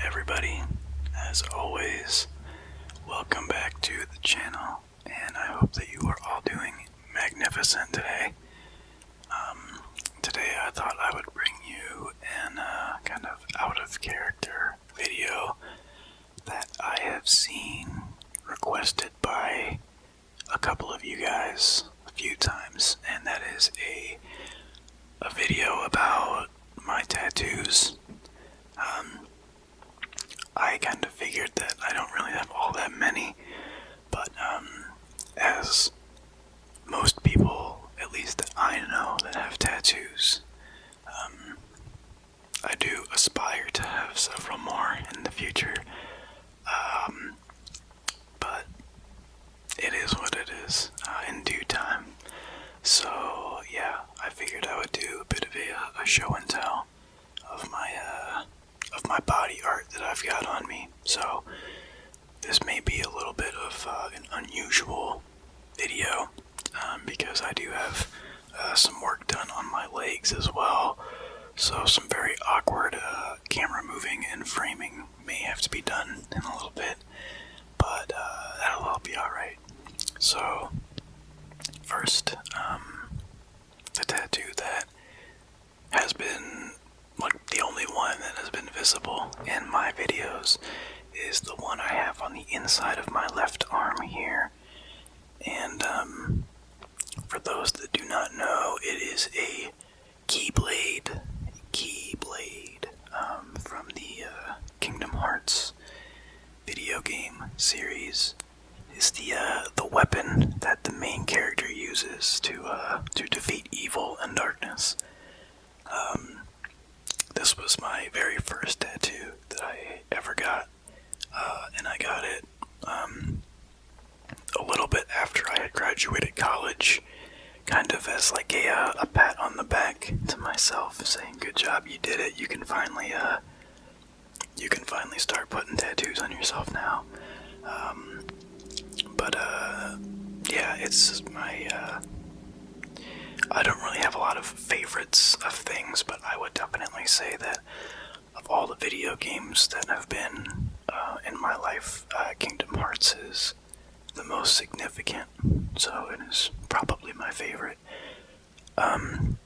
everybody? As always, welcome back to the channel, and I hope that you are all doing magnificent today. Today I thought I would bring you an kind of out of character video that I have seen requested by a couple of you guys a few times, and that is a video about my tattoos. I kind of figured that I don't really have all that many, but as most people, at least that I know, that have tattoos, I do aspire to have several more in the future, but it is what it is in due time. So yeah, I figured I would do a bit of a show and tell of my body art that I've got on me. So this may be a little bit of an unusual video because I do have some work done on my legs as well. So some very awkward camera moving and framing may have to be done in a little bit, but that'll all be alright. So first, the tattoo that has been the only one that has been visible in my videos is the one I have on the inside of my left arm here. And for those that do not know, it is a Keyblade. From the Kingdom Hearts video game series. Is the weapon that the main character uses to defeat evil and darkness. This was my very first tattoo that I ever got, and I got it a little bit after I had graduated college, kind of as like a pat on the back to myself, saying, "Good job, you did it. You can finally start putting tattoos on yourself now." Yeah, it's my, I don't really have a lot of favorites of things, but I would definitely say that of all the video games that have been in my life, Kingdom Hearts is the most significant, so it is probably my favorite. I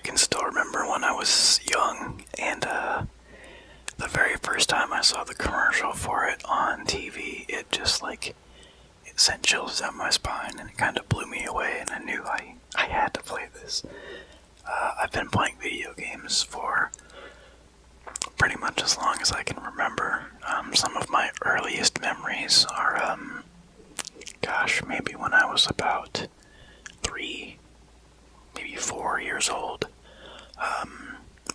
can still remember when I was young, and the very first time I saw the commercial for it on TV, it just it sent chills down my spine, and it kind of blew me away, and I knew I had to play this. I've been playing video games for pretty much as long as I can remember. Some of my earliest memories are, maybe when I was about 3, maybe 4 years old,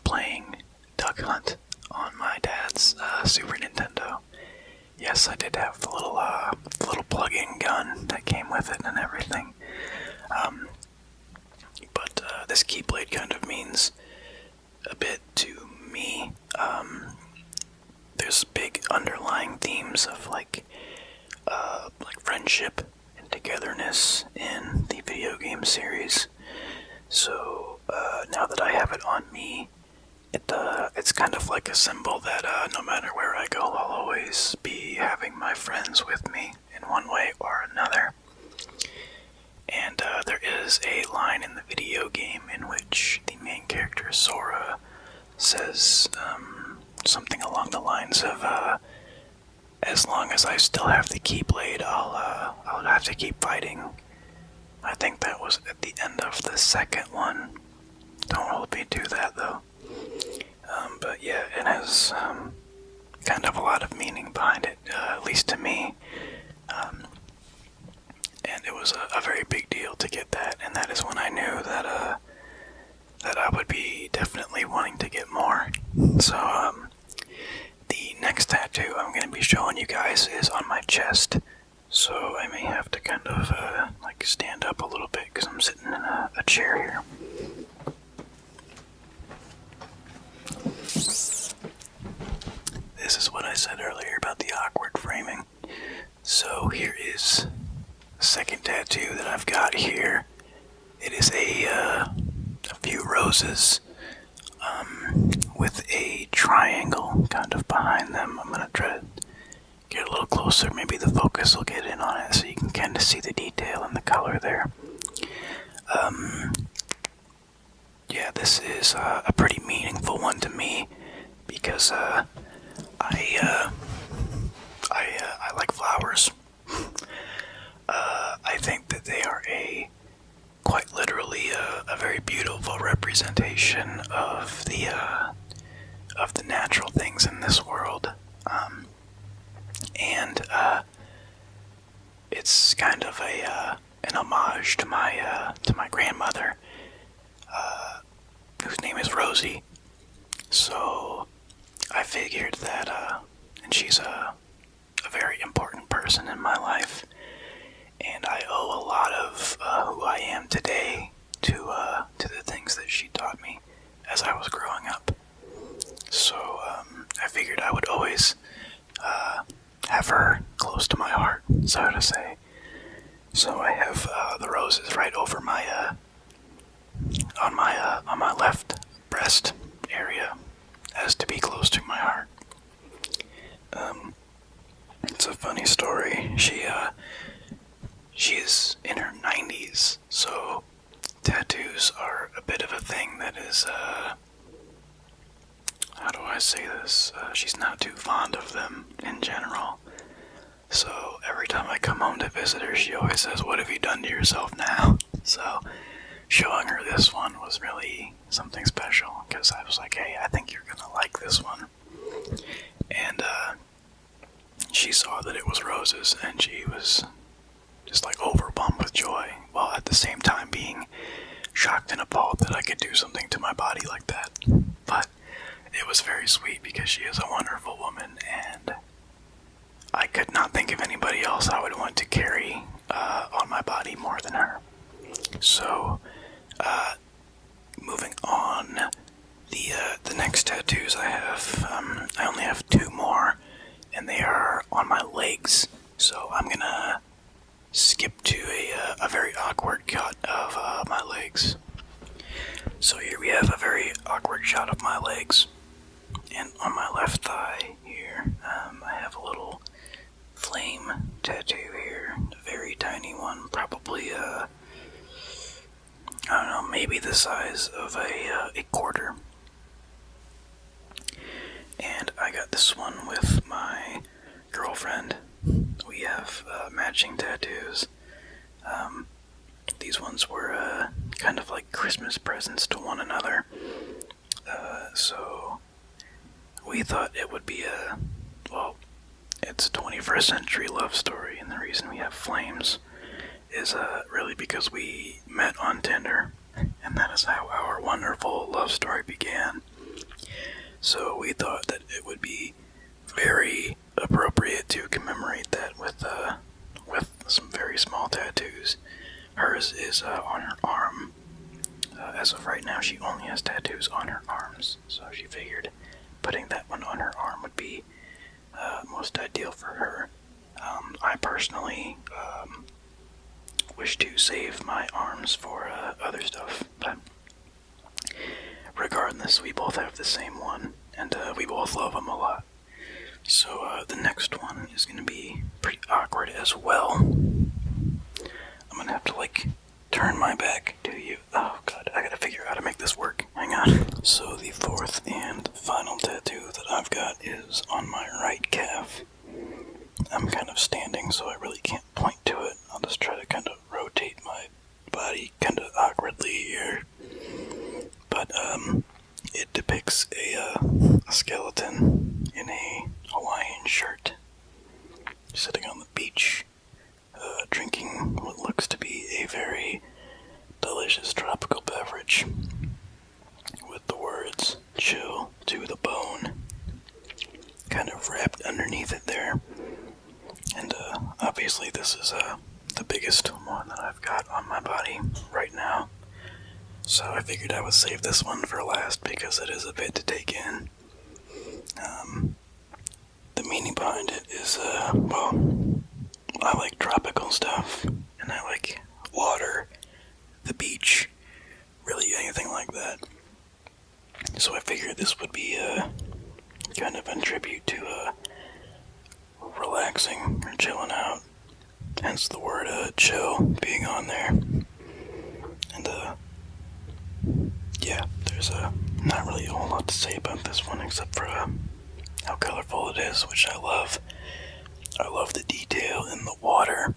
playing Duck Hunt on my dad's Super Nintendo. Yes, I did have the little plug-in gun that came with it and everything. But this Keyblade kind of means a bit to me. There's big underlying themes of like friendship and togetherness in the video game series. So now that I have it on me, it's kind of like a symbol that no matter where I go, I'll always be having my friends with me in one way or another. And there is a line in the video game in which the main character, Sora, says something along the lines of, as long as I still have the Keyblade, I'll have to keep fighting. I think that was at the end of the second one. Don't hold me to that, though. But yeah, it has kind of a lot of meaning behind it, at least to me. And it was a very big deal to get that, and that is when I knew that that I would be definitely wanting to get more. So the next tattoo I'm going to be showing you guys is on my chest. So I may have to kind of stand up a little bit because I'm sitting in a chair here. This is what I said earlier about the awkward framing. So here is the second tattoo that I've got here. It is a few roses with a triangle kind of behind them. I'm gonna try to get a little closer. Maybe the focus will get in on it so you can kind of see the detail and the color there. Yeah, this is a pretty meaningful one to me because I like flowers. I think that they are quite literally a very beautiful representation of the natural things in this world, and it's kind of an homage to my grandmother, whose name is Rosie. So I figured that, and she's a very important person in my life, and I owe a lot of who I am today to the things that she taught me as I was growing up. So I figured I would always have her close to my heart, so to say. So I have the roses right over my on my left breast area, as to be close to my heart. It's a funny story. She is in her 90s, so tattoos are a bit of a thing that is, how do I say this? She's not too fond of them in general. So every time I come home to visit her, she always says, "What have you done to yourself now?" So showing her this one was really something special, because I was like, "Hey, I think you're gonna like this one." And she saw that it was roses, and she was just like overwhelmed with joy, while at the same time being shocked and appalled that I could do something to my body like that. But it was very sweet because she is a wonderful woman, and I could not think of anybody else I would want to carry on my body more than her. So, moving on, the next tattoos I have, I only have two more, and they are on my legs. So I'm gonna skip to a very awkward cut of my legs. So here we have a very awkward shot of my legs, and on my left thigh here, I have a little flame tattoo here, a very tiny one, probably I don't know, maybe the size of a quarter. And I got this one with my girlfriend. We have matching tattoos. These ones were kind of like Christmas presents to one another. So we thought it would be it's a 21st century love story, and the reason we have flames is really because we met on Tinder, and that is how our wonderful love story began. So we thought that it would be very appropriate to commemorate that with some very small tattoos. Hers is on her arm. As of right now, she only has tattoos on her arms, so she figured putting that one on her arm would be most ideal for her. I personally wish to save my arms for other stuff, but regardless, we both have the same one, and we both love them a lot. So the next one is going to be pretty awkward as well. I'm going to have to turn my back to you. Oh god, I gotta figure out how to make this work. Hang on. So the fourth and final tattoo that I've got is on my right calf. I'm kind of standing, so I really can't point to it. I'll just try to kind of rotate my body kind of awkwardly here. But it depicts a skeleton in a Hawaiian shirt, sitting on the beach, drinking what looks to be a very delicious tropical beverage, with the words "chill to the bone" kind of wrapped underneath it there. And obviously this is the biggest one that I've got on my body right now. So I figured I would save this one for last because it is a bit to take in. The meaning behind it is, I like tropical stuff, and I like water, the beach, really anything like that. So I figured this would be kind of a tribute to relaxing or chilling out. Hence the word chill being on there. And yeah, there's not really a whole lot to say about this one except for how colorful it is, which I love. I love the detail in the water.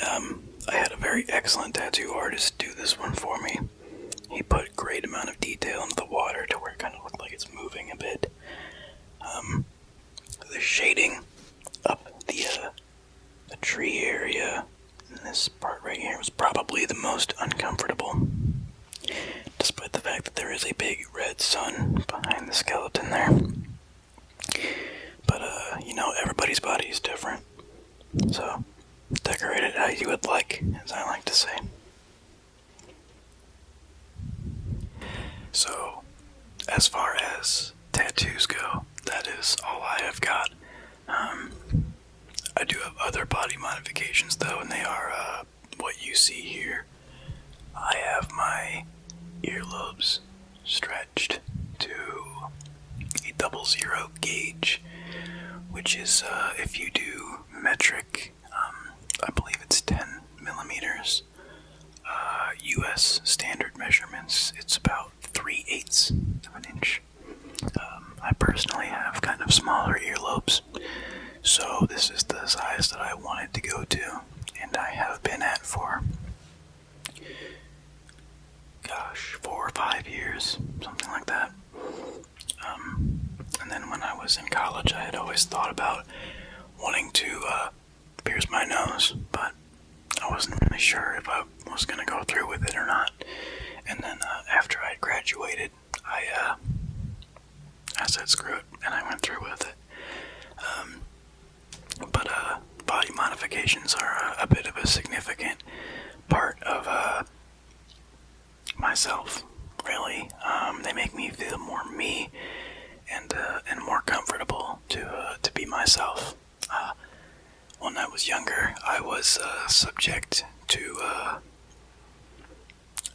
I had a very excellent tattoo artist do this one for me. He put a great amount of detail into the water to where it kind of looked like it's moving a bit. The shading up the tree area in this part right here was probably the most uncomfortable, despite the fact that there is a big red sun behind the skeleton there. But everybody's body is different, so decorate it how you would like, as I like to say. So, as far as tattoos go, that is all I have got. I do have other body modifications though, and they are what you see here. I have my earlobes stretched to a 00 gauge, which is, if you do metric, I believe it's 10 millimeters. US standard measurements, it's about 3/8 of an inch. I personally have kind of smaller earlobes, so this is the size that I wanted to go to, and I have been at for, 4 or 5 years, something like that. And then when I was in college, I had always thought about wanting to pierce my nose, but I wasn't really sure if I was going to go through with it or not. And then after I graduated, I said screw it, and I went through with it. But body modifications are a bit of a significant part of myself, really. They make me feel more me and more comfortable to be myself. When I was younger, I was subject to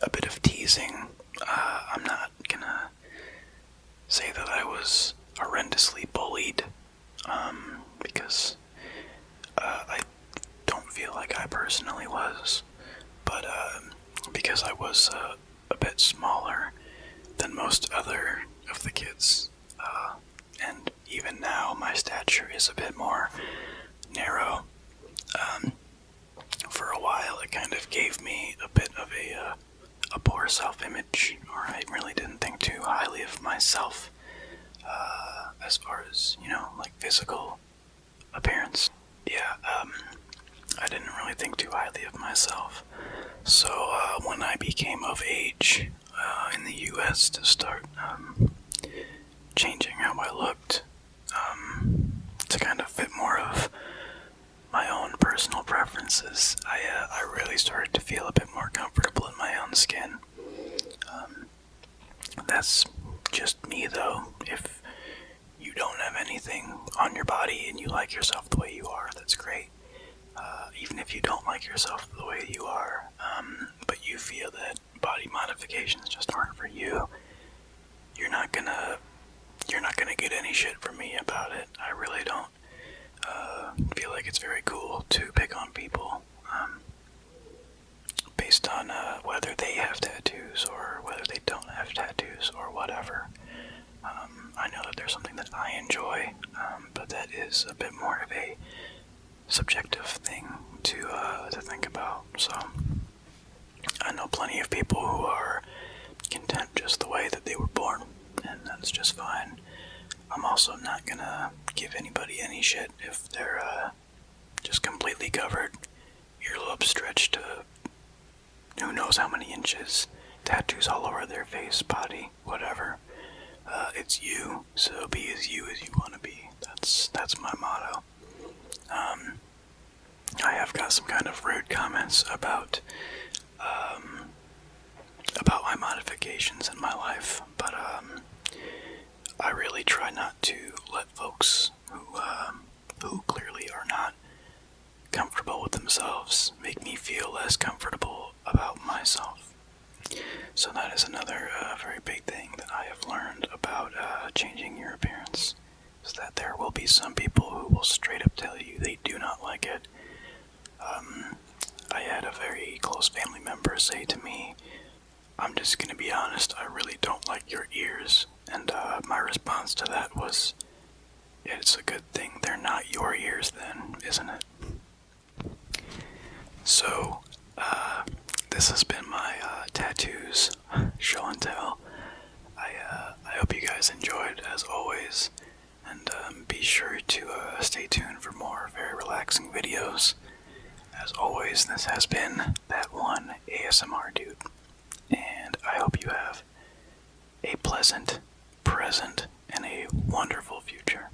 a bit of teasing. I'm not gonna say that I was horrendously bullied, because I don't feel like I personally was, but because I was a bit smaller than most other of the kids, and even now my stature is a bit more narrow. For a while it kind of gave me a bit of a poor self-image, or I really didn't think too highly of myself, as far as, like physical appearance. Yeah, I didn't really think too highly of myself. So when I became of age in the US to start changing how I looked, to kind of fit more of my own personal preferences, I really started to feel a bit more comfortable in my own skin. That's just me though. If you don't have anything on your body and you like yourself the way you are, that's great. Even if you don't like yourself the way you are, but you feel that body modifications just aren't for you, you're not gonna get any shit from me about it. I really don't feel like it's very cool to pick on people based on whether they have tattoos or whether they don't have tattoos or whatever. I know that there's something that I enjoy, but that is a bit more of a subjective thing to think about. So I know plenty of people who are content just the way that they were born, and that's just fine. I'm also not gonna give anybody any shit if they're just completely covered, earlobes stretched to who knows how many inches, tattoos all over their face, body, whatever. It's you, so be as you want to be. That's my motto. I have got some kind of rude comments about my modifications in my life, but I really try not to let folks who clearly are not comfortable with themselves make me feel less comfortable about myself. So that is another very big thing that changing your appearance. Is that there will be some people who will straight up tell you they do not like it. I had a very close family member say to me, I'm just gonna be honest, I really don't like your ears. And my response to that was, it's a good thing they're not your ears then, isn't it? So, this has been my tattoos show and tell. I hope you guys enjoyed, as always, and be sure to stay tuned for more very relaxing videos. As always, this has been That One ASMR Dude, and I hope you have a pleasant present and a wonderful future.